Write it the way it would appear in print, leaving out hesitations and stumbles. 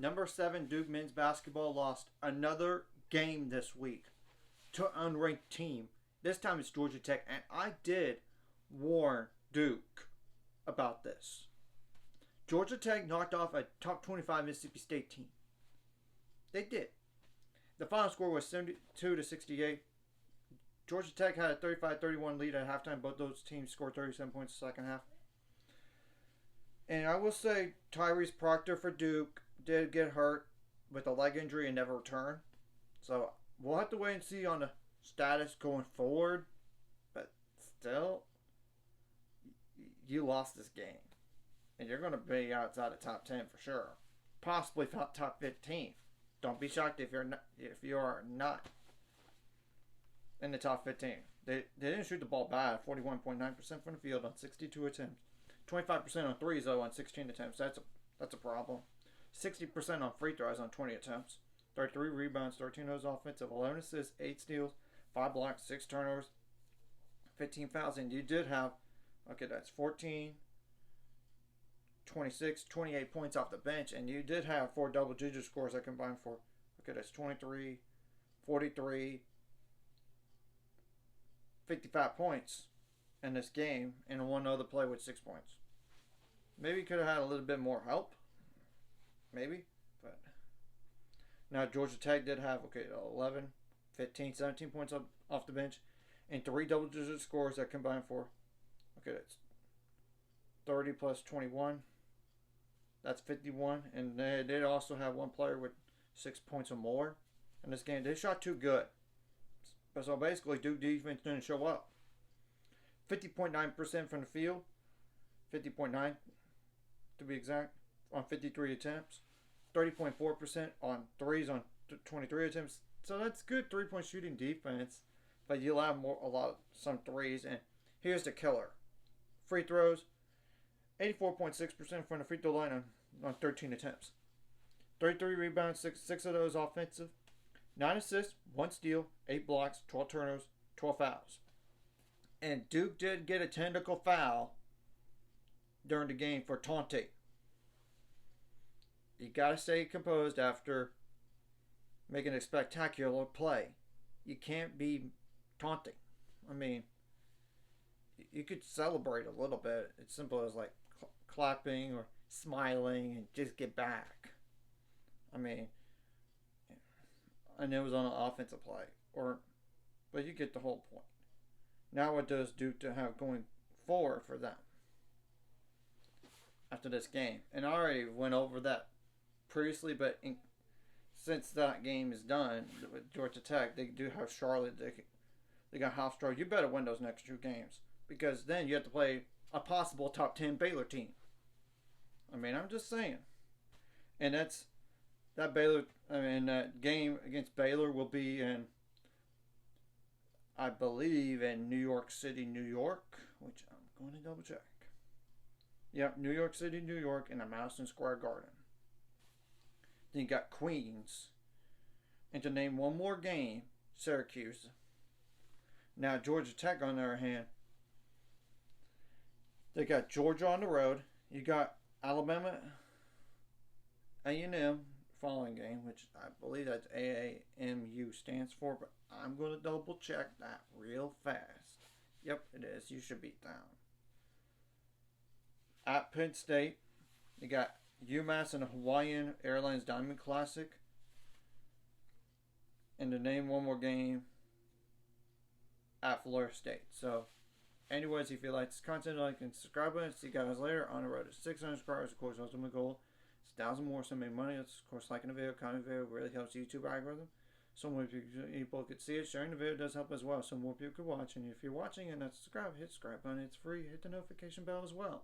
Number 7 Duke men's basketball lost another game this week to an unranked team. This time it's Georgia Tech, and I did warn Duke about this. Georgia Tech knocked off a top 25 Mississippi State team. They did. The final score was 72-68. Georgia Tech had a 35-31 lead at halftime. Both those teams scored 37 points in the second half. And I will say Tyrese Proctor for Duke did get hurt with a leg injury and never returned. So we'll have to wait and see on the status going forward. But still, you lost this game. And you're going to be outside the top 10 for sure. Possibly top 15. Don't be shocked if you are not in the top 15. They didn't shoot the ball bad. 41.9% from the field on 62 attempts. 25% on threes though on 16 attempts. That's a problem. 60% on free throws on 20 attempts. 33 rebounds, 13 of those offensive, 11 assists, 8 steals, 5 blocks, 6 turnovers, 15 fouls. And you did have, that's 14, 26, 28 points off the bench. And you did have 4 double-digit scores that combined for, that's 23, 43, 55 points in this game, and one other play with 6 points. Maybe could have had a little bit more help. Maybe. But now Georgia Tech did have, 11, 15, 17 points off the bench, and 3 double-digit scores that combined for, that's 30 plus 21. That's 51. And they did also have one player with 6 points or more in this game. They shot too good. So basically, Duke defense didn't show up. 50.9% from the field. 50.9 to be exact. On 53 attempts. 30.4% on threes on 23 attempts. So that's good 3-point shooting defense. But you allow some threes. And here's the killer. Free throws. 84.6% from the free throw line on 13 attempts. 33 rebounds, 6 of those offensive. 9 assists, 1 steal, 8 blocks, 12 turnovers, 12 fouls. And Duke did get a technical foul during the game for taunting. You got to stay composed after making a spectacular play. You can't be taunting. I mean, you could celebrate a little bit. It's simple as like clapping or smiling and just get back. I mean, and it was on an offensive play, but you get the whole point. Now what does Duke to have going forward for them after this game? And I already went over that previously, but since that game is done with Georgia Tech, they do have Charlotte. They got Hofstra. You better win those next 2 games, because then you have to play a possible top 10 Baylor team. I mean, I'm just saying. And that game against Baylor will be in, I believe, in New York City, New York, which I'm going to double check. Yep, New York City, New York, in the Madison Square Garden. Then you got Queens. And to name one more game, Syracuse. Now, Georgia Tech, on the other hand, they got Georgia on the road. You got Alabama A&M following game, which I believe that's AAMU stands for, but I'm going to double check that real fast. Yep, it is. You should beat down. At Penn State, you got UMass and the Hawaiian Airlines Diamond Classic. And to name one more game, at Florida State. So, anyways, if you like this content, like and subscribe button. See you guys later on the road to 600 subscribers. Of course, ultimate goal is 1,000 more, so make money. That's, of course, liking the video, commenting the video really helps the YouTube algorithm. So more people could see it. Sharing the video does help as well, so more people could watch. And if you're watching and not subscribed, hit the subscribe button. It's free. Hit the notification bell as well.